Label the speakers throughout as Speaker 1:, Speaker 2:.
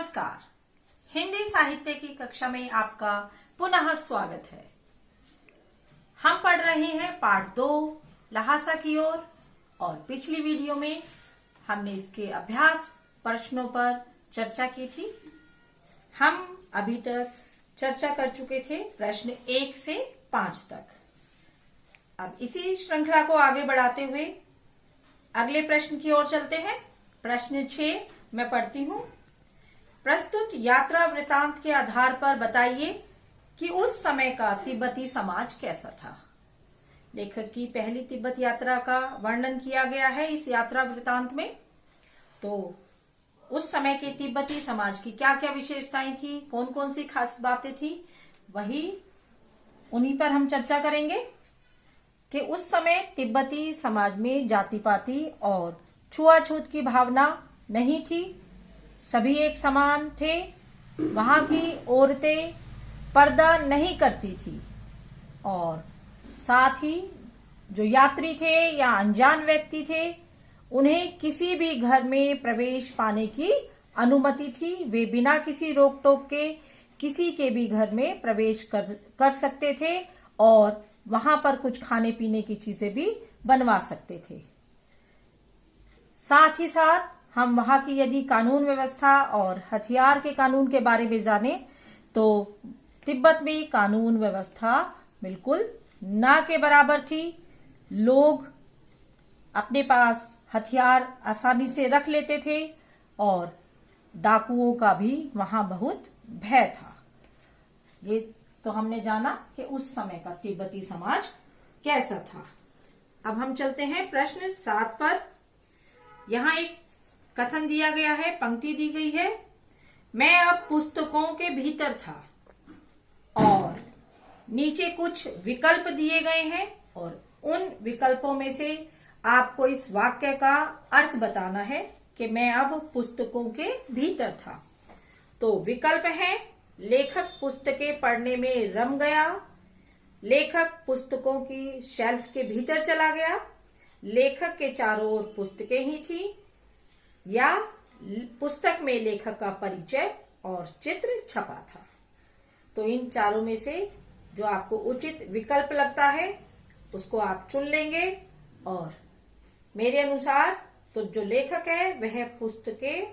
Speaker 1: नमस्कार। हिंदी साहित्य की कक्षा में आपका पुनः स्वागत है। हम पढ़ रहे हैं पाठ 2 लहासा की ओर और पिछली वीडियो में हमने इसके अभ्यास प्रश्नों पर चर्चा की थी। हम अभी तक चर्चा कर चुके थे प्रश्न 1 से 5 तक। अब इसी श्रृंखला को आगे बढ़ाते हुए अगले प्रश्न की ओर चलते हैं। प्रश्न 6 मैं पढ़ती हूं। प्रस्तुत यात्रा वृतांत के आधार पर बताइए कि उस समय का तिब्बती समाज कैसा था। लेखक की पहली तिब्बत यात्रा का वर्णन किया गया है इस यात्रा वृतांत में। तो उस समय के तिब्बती समाज की क्या क्या विशेषताएं थी, कौन कौन सी खास बातें थी, उन्हीं पर हम चर्चा करेंगे कि उस समय तिब्बती समाज में जाति पाति और छुआछूत की भावना नहीं थी। सभी एक समान थे। वहां की औरतें पर्दा नहीं करती थी और साथ ही जो यात्री थे या अनजान व्यक्ति थे उन्हें किसी भी घर में प्रवेश पाने की अनुमति थी। वे बिना किसी रोक टोक के किसी के भी घर में प्रवेश कर सकते थे और वहां पर कुछ खाने पीने की चीजें भी बनवा सकते थे। साथ ही साथ हम वहां की यदि कानून व्यवस्था और हथियार के कानून के बारे में जाने तो तिब्बत में कानून व्यवस्था बिल्कुल ना के बराबर थी। लोग अपने पास हथियार आसानी से रख लेते थे और डाकुओं का भी वहां बहुत भय था। ये तो हमने जाना कि उस समय का तिब्बती समाज कैसा था। अब हम चलते हैं प्रश्न 7 पर। यहाँ एक कथन दिया गया है, पंक्ति दी गई है। मैं अब पुस्तकों के भीतर था और नीचे कुछ विकल्प दिए गए हैं और उन विकल्पों में से आपको इस वाक्य का अर्थ बताना है कि मैं अब पुस्तकों के भीतर था। तो विकल्प है, लेखक पुस्तकें पढ़ने में रम गया, लेखक पुस्तकों की शेल्फ के भीतर चला गया, लेखक के चारों ओर पुस्तकें ही थी, या पुस्तक में लेखक का परिचय और चित्र छपा था। तो इन चारों में से जो आपको उचित विकल्प लगता है उसको आप चुन लेंगे। और मेरे अनुसार तो जो लेखक है वह पुस्तकें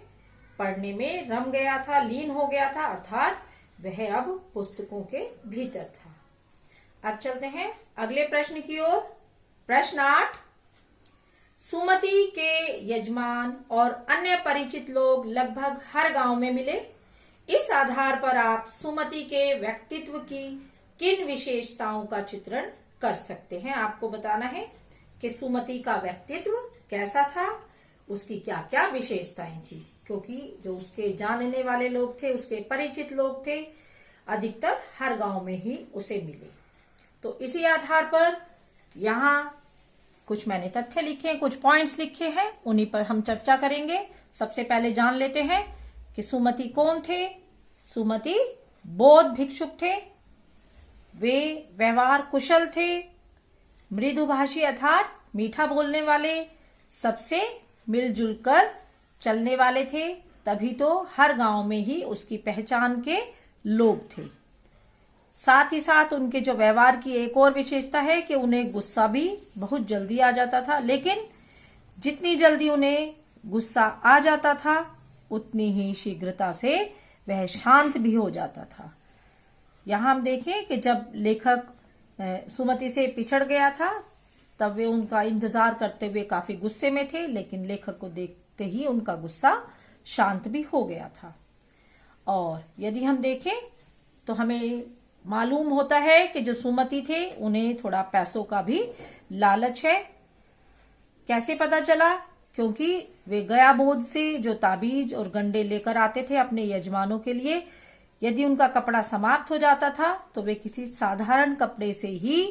Speaker 1: पढ़ने में रम गया था, लीन हो गया था, अर्थात वह अब पुस्तकों के भीतर था। अब चलते हैं अगले प्रश्न की ओर। प्रश्न 8। सुमति के यजमान और अन्य परिचित लोग लगभग हर गांव में मिले। इस आधार पर आप सुमति के व्यक्तित्व की किन विशेषताओं का चित्रण कर सकते हैं। आपको बताना है कि सुमति का व्यक्तित्व कैसा था, उसकी क्या क्या विशेषताएं थी, क्योंकि जो उसके जानने वाले लोग थे, उसके परिचित लोग थे, अधिकतर हर गांव में ही उसे मिले। तो इसी आधार पर यहाँ कुछ मैंने तथ्य लिखे हैं, कुछ पॉइंट्स लिखे हैं, उन्हीं पर हम चर्चा करेंगे। सबसे पहले जान लेते हैं कि सुमति कौन थे। सुमति बौद्ध भिक्षुक थे। वे व्यवहार कुशल थे, मृदुभाषी अर्थात मीठा बोलने वाले, सबसे मिलजुल कर चलने वाले थे। तभी तो हर गांव में ही उसकी पहचान के लोग थे। साथ ही साथ उनके जो व्यवहार की एक और विशेषता है कि उन्हें गुस्सा भी बहुत जल्दी आ जाता था, लेकिन जितनी जल्दी उन्हें गुस्सा आ जाता था उतनी ही शीघ्रता से वह शांत भी हो जाता था। यहां हम देखें कि जब लेखक सुमति से पिछड़ गया था तब वे उनका इंतजार करते हुए काफी गुस्से में थे, लेकिन लेखक को देखते ही उनका गुस्सा शांत भी हो गया था। और यदि हम देखें तो हमें मालूम होता है कि जो सुमति थे उन्हें थोड़ा पैसों का भी लालच है। कैसे पता चला? क्योंकि वे गया बोध से जो ताबीज और गंडे लेकर आते थे अपने यजमानों के लिए, यदि उनका कपड़ा समाप्त हो जाता था तो वे किसी साधारण कपड़े से ही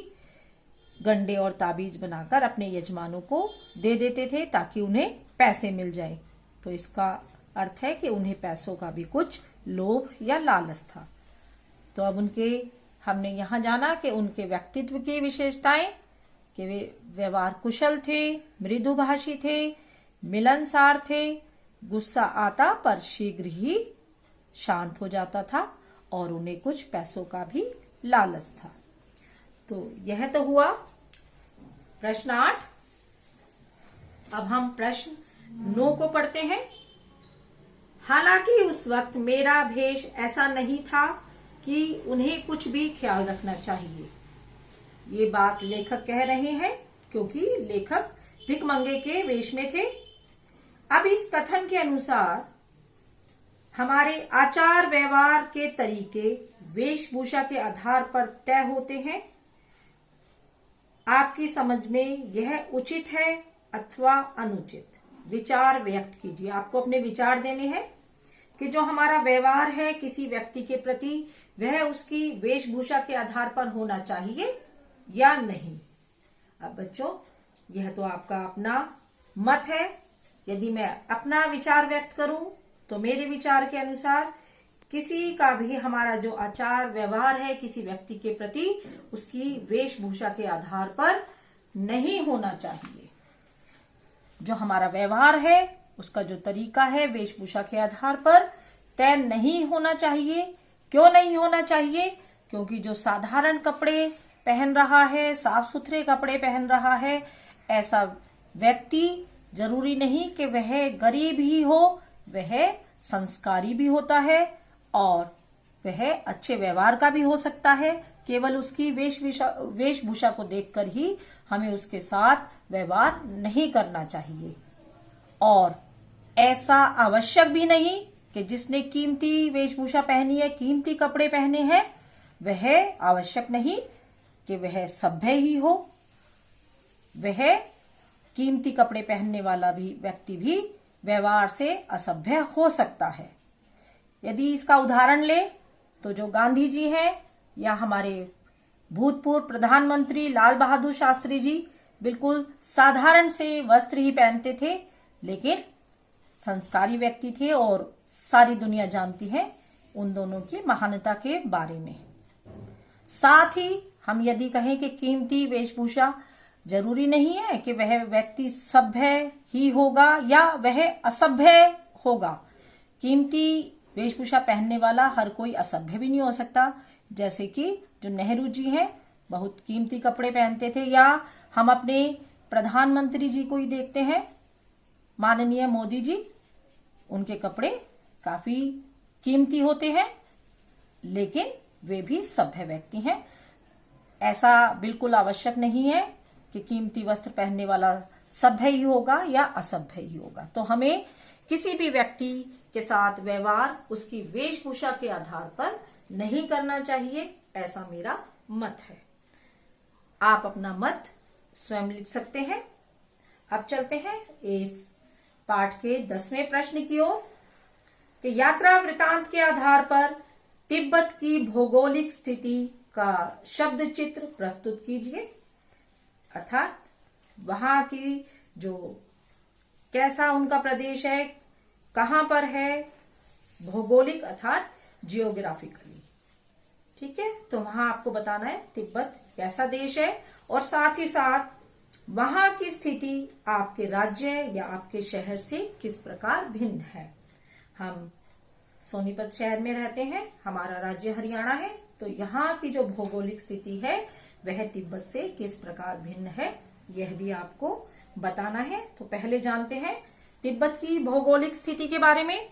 Speaker 1: गंडे और ताबीज बनाकर अपने यजमानों को दे देते थे ताकि उन्हें पैसे मिल जाए। तो इसका अर्थ है कि उन्हें पैसों का भी कुछ लोभ या लालच था। तो अब हमने यहाँ जाना कि उनके व्यक्तित्व की विशेषताएं कि वे व्यवहार कुशल थे, मृदुभाषी थे, मिलनसार थे, गुस्सा आता पर शीघ्र ही शांत हो जाता था और उन्हें कुछ पैसों का भी लालच था। तो यह तो हुआ प्रश्न 8। अब हम प्रश्न 9 को पढ़ते हैं। हालांकि उस वक्त मेरा भेष ऐसा नहीं था कि उन्हें कुछ भी ख्याल रखना चाहिए। ये बात लेखक कह रहे हैं क्योंकि लेखक भिखमंगे के वेश में थे। अब इस कथन के अनुसार हमारे आचार व्यवहार के तरीके वेशभूषा के आधार पर तय होते हैं। आपकी समझ में यह उचित है अथवा अनुचित? विचार व्यक्त कीजिए। आपको अपने विचार देने हैं कि जो हमारा व्यवहार है किसी व्यक्ति के प्रति वह उसकी वेशभूषा के आधार पर होना चाहिए या नहीं। अब बच्चों, यह तो आपका अपना मत है। यदि मैं अपना विचार व्यक्त करूं तो मेरे विचार के अनुसार किसी का भी हमारा जो आचार व्यवहार है किसी व्यक्ति के प्रति उसकी वेशभूषा के आधार पर नहीं होना चाहिए। जो हमारा व्यवहार है उसका जो तरीका है वेशभूषा के आधार पर तय नहीं होना चाहिए। क्यों नहीं होना चाहिए? क्योंकि जो साधारण कपड़े पहन रहा है, साफ सुथरे कपड़े पहन रहा है, ऐसा व्यक्ति जरूरी नहीं कि वह गरीब ही हो, वह संस्कारी भी होता है और वह अच्छे व्यवहार का भी हो सकता है। केवल उसकी वेशभूषा को देखकर ही हमें उसके साथ व्यवहार नहीं करना चाहिए। और ऐसा आवश्यक भी नहीं कि जिसने कीमती वेशभूषा पहनी है, कीमती कपड़े पहने हैं, वह आवश्यक नहीं कि वह सभ्य ही हो। वह कीमती कपड़े पहनने वाला भी व्यक्ति भी व्यवहार से असभ्य हो सकता है। यदि इसका उदाहरण ले तो जो गांधी जी हैं या हमारे भूतपूर्व प्रधानमंत्री लाल बहादुर शास्त्री जी बिल्कुल साधारण से वस्त्र ही पहनते थे, लेकिन संस्कारी व्यक्ति थे और सारी दुनिया जानती है उन दोनों की महानता के बारे में। साथ ही हम यदि कहें कि कीमती वेशभूषा, जरूरी नहीं है कि वह व्यक्ति सभ्य ही होगा या वह असभ्य होगा। कीमती वेशभूषा पहनने वाला हर कोई असभ्य भी नहीं हो सकता। जैसे कि जो नेहरू जी हैं बहुत कीमती कपड़े पहनते थे, या हम अपने प्रधानमंत्री जी को ही देखते हैं, माननीय मोदी जी, उनके कपड़े काफी कीमती होते हैं, लेकिन वे भी सभ्य व्यक्ति हैं। ऐसा बिल्कुल आवश्यक नहीं है कि कीमती वस्त्र पहनने वाला सभ्य ही होगा या असभ्य ही होगा। तो हमें किसी भी व्यक्ति के साथ व्यवहार उसकी वेशभूषा के आधार पर नहीं करना चाहिए, ऐसा मेरा मत है। आप अपना मत स्वयं लिख सकते हैं। अब चलते हैं इस पाठ के 10वें प्रश्न की ओर कि यात्रा वृतांत के आधार पर तिब्बत की भौगोलिक स्थिति का शब्द चित्र प्रस्तुत कीजिए। अर्थात वहां की जो कैसा उनका प्रदेश है, कहां पर है, भौगोलिक अर्थात जियोग्राफिकली। ठीक है, तो वहां आपको बताना है तिब्बत कैसा देश है और साथ ही साथ वहां की स्थिति आपके राज्य या आपके शहर से किस प्रकार भिन्न है। हम सोनीपत शहर में रहते हैं, हमारा राज्य हरियाणा है, तो यहाँ की जो भौगोलिक स्थिति है वह तिब्बत से किस प्रकार भिन्न है, यह भी आपको बताना है। तो पहले जानते हैं तिब्बत की भौगोलिक स्थिति के बारे में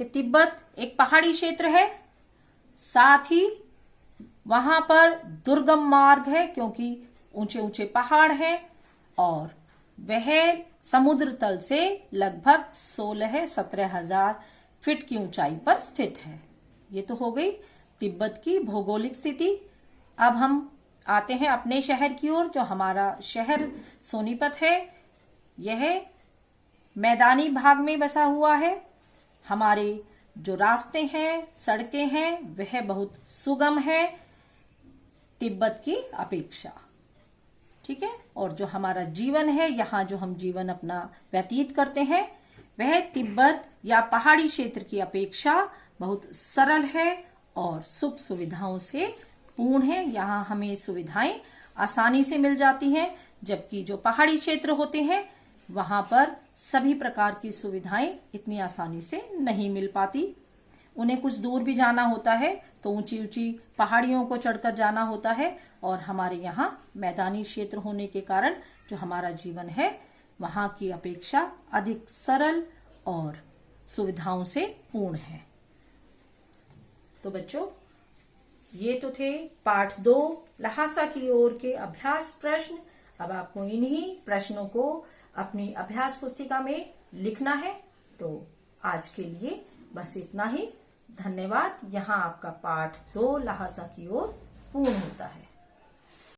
Speaker 1: कि तिब्बत एक पहाड़ी क्षेत्र है, साथ ही वहां पर दुर्गम मार्ग है क्योंकि ऊंचे ऊंचे पहाड़ हैं और वह समुद्र तल से लगभग 16-17 हजार फीट की ऊंचाई पर स्थित है। ये तो हो गई तिब्बत की भौगोलिक स्थिति। अब हम आते हैं अपने शहर की ओर। जो हमारा शहर सोनीपत है यह मैदानी भाग में बसा हुआ है। हमारे जो रास्ते हैं, सड़कें हैं, वह बहुत सुगम है तिब्बत की अपेक्षा। ठीक है, और जो हमारा जीवन है, यहाँ जो हम जीवन अपना व्यतीत करते हैं, वह तिब्बत या पहाड़ी क्षेत्र की अपेक्षा बहुत सरल है और सुख सुविधाओं से पूर्ण है। यहाँ हमें सुविधाएं आसानी से मिल जाती हैं, जबकि जो पहाड़ी क्षेत्र होते हैं वहां पर सभी प्रकार की सुविधाएं इतनी आसानी से नहीं मिल पाती। उन्हें कुछ दूर भी जाना होता है तो ऊंची ऊंची पहाड़ियों को चढ़कर जाना होता है, और हमारे यहाँ मैदानी क्षेत्र होने के कारण जो हमारा जीवन है वहां की अपेक्षा अधिक सरल और सुविधाओं से पूर्ण है। तो बच्चों, ये तो थे पाठ 2 ल्हासा की ओर के अभ्यास प्रश्न। अब आपको इन्हीं प्रश्नों को अपनी अभ्यास पुस्तिका में लिखना है। तो आज के लिए बस इतना ही। धन्यवाद। यहाँ आपका पाठ 2 ल्हासा की ओर पूर्ण होता है।